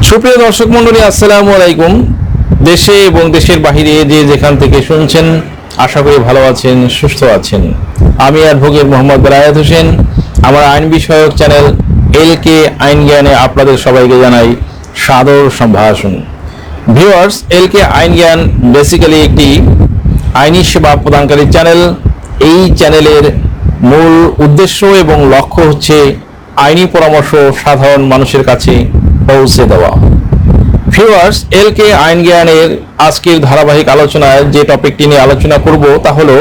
সুপ্রিয় দর্শক মণ্ডলী, আসসালামু আলাইকুম। দেশে এবং দেশের বাহিরে যে যেখান থেকে শুনছেন, আশা করি ভালো আছেন, সুস্থ আছেন। আমি অ্যাডভোকেট মোহাম্মদ বেলায়েত হোসেন। আমার আইন বিষয়ক চ্যানেল L.K আইন জ্ঞানে আপনাদের সবাইকে জানাই সাদর সম্ভাষণ। ভিউয়ার্স, L.K আইন জ্ঞান বেসিক্যালি একটি আইনি সেবা প্রদানকারী চ্যানেল। এই চ্যানেলের মূল উদ্দেশ্য এবং লক্ষ্য হচ্ছে আইনি পরামর্শ সাধারণ মানুষের কাছে পৌঁছে দেওয়া। ভিউয়ার্স, L.K আইন জ্ঞানের আজকের ধারাবাহিক আলোচনায় যে টপিকটি নিয়ে আলোচনা করব তা হলো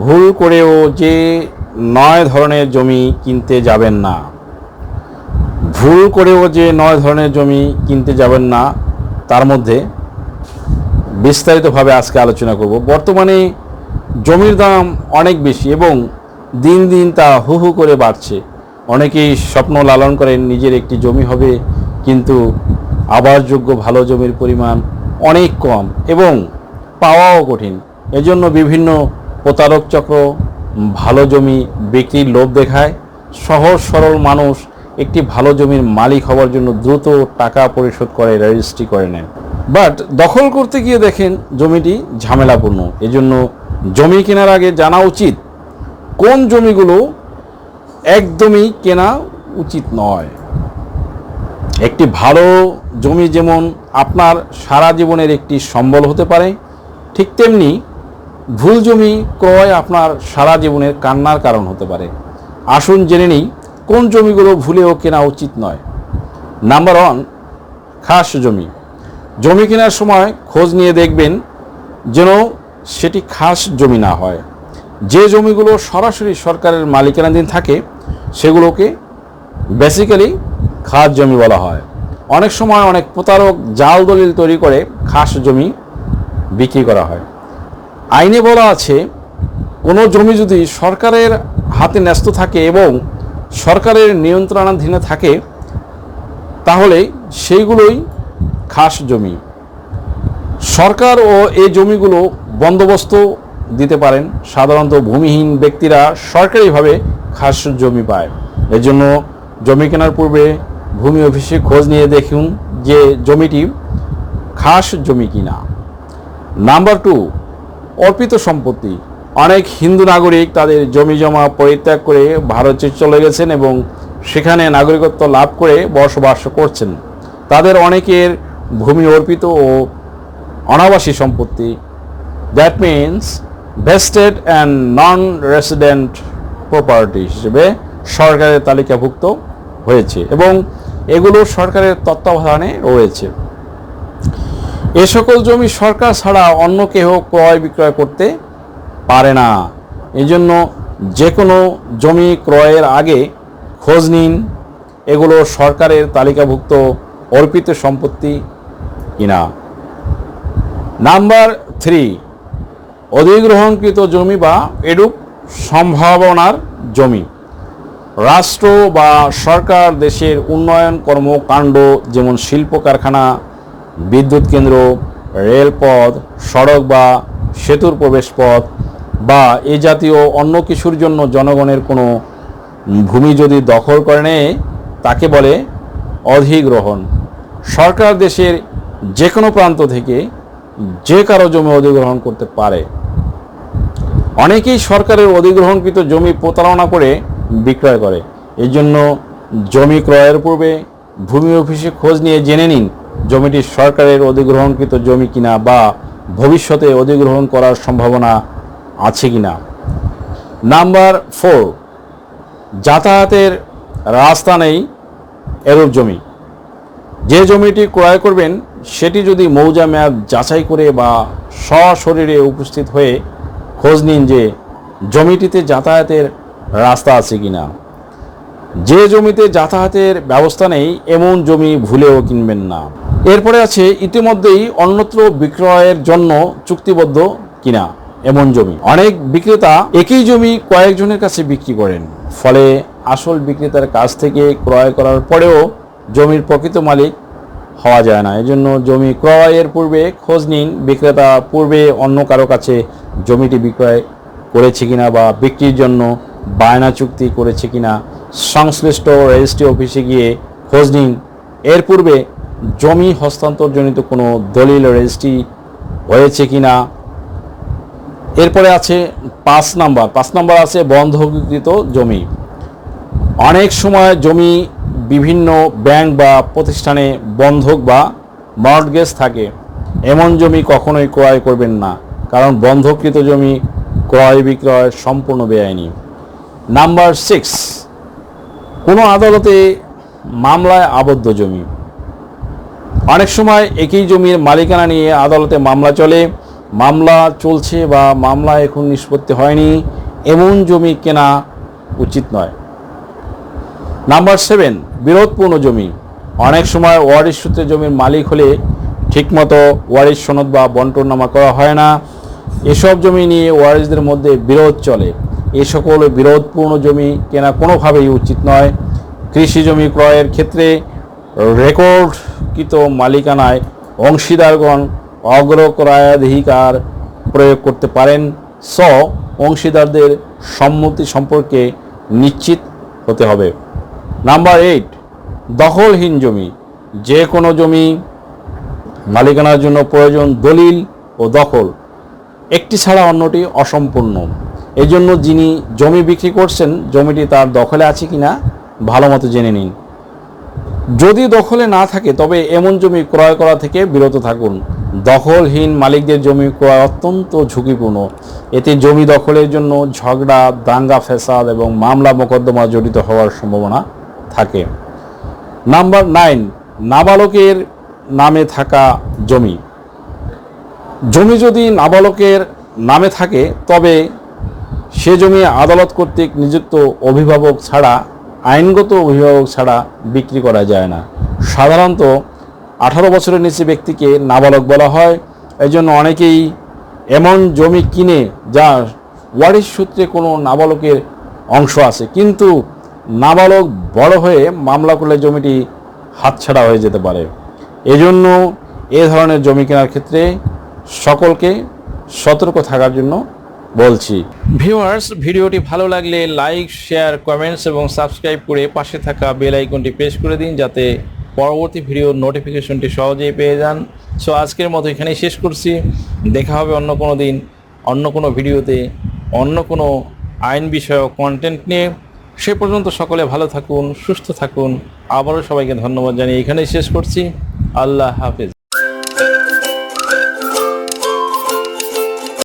ভুল করেও যে 9 ধরনের জমি কিনতে যাবেন না। ভুল করেও যে 9 ধরনের জমি কিনতে যাবেন না, তার মধ্যে বিস্তারিতভাবে আজকে আলোচনা করব। বর্তমানে জমির দাম অনেক বেশি এবং দিন দিন তা হু হু করে বাড়ছে। অনেকেই স্বপ্ন লালন করেন নিজের একটি জমি হবে, কিন্তু আবাসযোগ্য ভালো জমির পরিমাণ অনেক কম এবং পাওয়াও কঠিন। এজন্য বিভিন্ন প্রতারক চক্র ভালো জমি বিক্রির লোভ দেখায়। সহজ সরল মানুষ একটি ভালো জমির মালিক হওয়ার জন্য দ্রুত টাকা পরিশোধ করে রেজিস্ট্রি করে নেন, বাট দখল করতে গিয়ে দেখেন জমিটি ঝামেলাপূর্ণ। এজন্য জমি কেনার আগে জানা উচিত কোন জমিগুলো একদমই কেনা উচিত নয়। একটি ভালো জমি যেমন আপনার সারা জীবনের একটি সম্বল হতে পারে, ঠিক তেমনি ভুল জমি ক্রয় আপনার সারা জীবনের কান্নার কারণ হতে পারে। আসুন জেনে নিই কোন জমিগুলো ভুলেও কেনা উচিত নয়। নাম্বার 1, খাস জমি। জমি কেনার সময় খোঁজ নিয়ে দেখবেন যেন সেটি খাস জমি না হয়। যে জমিগুলো সরাসরি সরকারের মালিকানাধীন থাকে সেগুলোকে বেসিক্যালি খাস জমি বলা হয়। অনেক সময় অনেক প্রতারক জাল দলিল তৈরি করে খাস জমি বিক্রি করা হয়। আইনে বলা আছে, কোনো জমি যদি সরকারের হাতে ন্যস্ত থাকে এবং সরকারের নিয়ন্ত্রণাধীনে থাকে তাহলে সেইগুলোই খাস জমি। সরকার ও এই জমিগুলো বন্দোবস্ত দিতে পারেন। সাধারণত ভূমিহীন ব্যক্তিরা সরকারিভাবে খাস জমি পায়। এজন্য জমি কেনার পূর্বে ভূমি অফিসে খোঁজ নিয়ে দেখুন যে জমিটি খাস জমি কিনা। নাম্বার 2, অর্পিত সম্পত্তি। অনেক হিন্দু নাগরিক তাদের জমি জমা পরিত্যাগ করে ভারতে চলে গেছেন এবং সেখানে নাগরিকত্ব লাভ করে বসবাস করছেন। তাদের অনেকের ভূমি অর্পিত ও অনাবাসী সম্পত্তি, that means vested and non resident property হিসেবে সরকারের তালিকাভুক্ত হয়েছে এবং এগুলো সরকারের তত্ত্বাবধানে রয়েছে। এ সকল জমি সরকার ছাড়া অন্য কেউ ক্রয় বিক্রয় করতে পারে না। এজন্য যে কোনো জমি ক্রয়ের আগে খোঁজ নিন এগুলো সরকারের তালিকাভুক্ত অর্পিত সম্পত্তি কিনা। নাম্বার 3, অধিগ্রহণকৃত জমি বা এরূপ সম্ভাবনার জমি। রাষ্ট্র বা সরকার দেশের উন্নয়ন কর্মকাণ্ড যেমন শিল্প কারখানা, বিদ্যুৎ কেন্দ্র, রেলপথ, সড়ক বা সেতুর প্রবেশপথ বা এ জাতীয় অন্য কিছুর জন্য জনগণের কোনো ভূমি যদি দখল করে নেয় তাকে বলে অধিগ্রহণ। সরকার দেশের যে কোনো প্রান্ত থেকে যে কারো জমি অধিগ্রহণ করতে পারে। অনেকেই সরকারের অধিগ্রহণকৃত জমি প্রতারণা করে বিক্রয় করে। এই জন্য জমি ক্রয়ের পূর্বে ভূমি অফিসে খোঁজ নিয়ে জেনে নিন জমিটি সরকারের অধিগ্রহণকৃত জমি কিনা বা ভবিষ্যতে অধিগ্রহণ করার সম্ভাবনা আছে কিনা। নাম্বার 4, যাতায়াতের রাস্তা নেই এরূপ জমি। যে জমিটি ক্রয় করবেন সেটি যদি মৌজা মেয়াদ যাচাই করে বা সশরীরে উপস্থিত হয়ে খোঁজ নিন যে জমিটিতে যাতায়াতের রাস্তা আছে কিনা। যে জমিতে যাতায়াতের ব্যবস্থা নেই এমন জমি ভুলেও কিনবেন না। এরপরে আছে ইতিমধ্যেই অন্যত্র বিক্রয়ের জন্য চুক্তিবদ্ধ কিনা এমন জমি। অনেক বিক্রেতা একই জমি কয়েকজনের কাছে বিক্রি করেন, ফলে আসল বিক্রেতার কাছ থেকে ক্রয় করার পরেও জমির প্রকৃত মালিক হওয়া যায় না। এজন্য জমি ক্রয়ের পূর্বে খোঁজ নিন বিক্রেতা পূর্বে অন্য কারো কাছে জমিটি বিক্রয় করেছে কিনা বা বিক্রির জন্য বায়না চুক্তি করেছে কিনা সংশ্লিষ্ট রেজিস্ট্রি অফিসে গিয়ে খোঁজ নিন। এর পূর্বে জমি হস্তান্তরজনিত কোনো দলিল রেজিস্ট্রি হয়েছে কিনা। এরপরে আছে 5 নাম্বার আছে বন্ধককৃত জমি। অনেক সময় জমি বিভিন্ন ব্যাংক বা প্রতিষ্ঠানে বন্ধক বা মর্টগেজ থাকে। এমন জমি কখনোই ক্রয় করবেন না, কারণ বন্ধককৃত জমি ক্রয় বিক্রয় সম্পূর্ণ বেআইনি। নাম্বার 6, কোনো আদালতে মামলায় আবদ্ধ জমি। অনেক সময় একই জমির মালিকানা নিয়ে আদালতে মামলা চলে, মামলা চলছে বা মামলা এখন নিষ্পত্তি হয়নি, এমন জমি কেনা উচিত নয়। নাম্বার 7, বিরোধপূর্ণ জমি। অনেক সময় ওয়ারিশ সূত্রে জমির মালিক হলে ঠিকমতো ওয়ারিশ সনদ বা বন্টননামা করা হয় না। এসব জমি নিয়ে ওয়ারিশদের মধ্যে বিরোধ চলে। এ সকল বিরোধপূর্ণ জমি কেনা কোনোভাবেই উচিত নয়। কৃষি জমি ক্রয়ের ক্ষেত্রে রেকর্ডকৃত মালিকানায় অংশীদারগণ অগ্রক্রয়াধিকার প্রয়োগ করতে পারেন। অংশীদারদের সম্মতি সম্পর্কে নিশ্চিত হতে হবে। নাম্বার 8, দখলহীন জমি। যে কোনো জমি মালিকানার জন্য প্রয়োজন দলিল ও দখল, একটি ছাড়া অন্যটি অসম্পূর্ণ। এই জন্য যিনি জমি বিক্রি করছেন জমিটি তার দখলে আছে কিনা ভালো মতো জেনে নিন। যদি দখলে না থাকে তবে এমন জমি ক্রয় করা থেকে বিরত থাকুন। দখলহীন মালিকদের জমি ক্রয় অত্যন্ত ঝুঁকিপূর্ণ। এতে জমি দখলের জন্য ঝগড়া, দাঙ্গা ফ্যাসাদ এবং মামলা মোকদ্দমা জড়িত হওয়ার সম্ভাবনা থাকে। নাম্বার 9, নাবালকের নামে থাকা জমি। জমি যদি নাবালকের নামে থাকে তবে সে জমি আদালত কর্তৃক নিযুক্ত অভিভাবক ছাড়া, আইনগত অভিভাবক ছাড়া বিক্রি করা যায় না। সাধারণত 18 বছরের নিচে ব্যক্তিকে নাবালক বলা হয়। এই জন্য অনেকেই এমন জমি কিনে যা ওয়ারিশ সূত্রে কোনো নাবালকের অংশ আছে, কিন্তু নাবালক বড় হয়ে মামলা করলে জমিটি হাতছাড়া হয়ে যেতে পারে। এজন্য এ ধরনের জমি কেনার ক্ষেত্রে সকলকে সতর্ক থাকার জন্য বলছি। ভিউয়ার্স, ভিডিওটি ভালো লাগলে লাইক, শেয়ার, কমেন্টস এবং সাবস্ক্রাইব করে পাশে থাকা বেল আইকনটি প্রেস করে দিন, যাতে পরবর্তী ভিডিওর নোটিফিকেশনটি সহজেই পেয়ে যান। সো আজকের মতো এখানেই শেষ করছি। দেখা হবে অন্য কোনো দিন, অন্য কোনো ভিডিওতে, অন্য কোনো আইন বিষয়ক কন্টেন্ট নিয়ে। সে পর্যন্ত সকলে ভালো থাকুন, সুস্থ থাকুন। আবারও সবাইকে ধন্যবাদ জানিয়ে এখানেই শেষ করছি। আল্লাহ হাফেজ।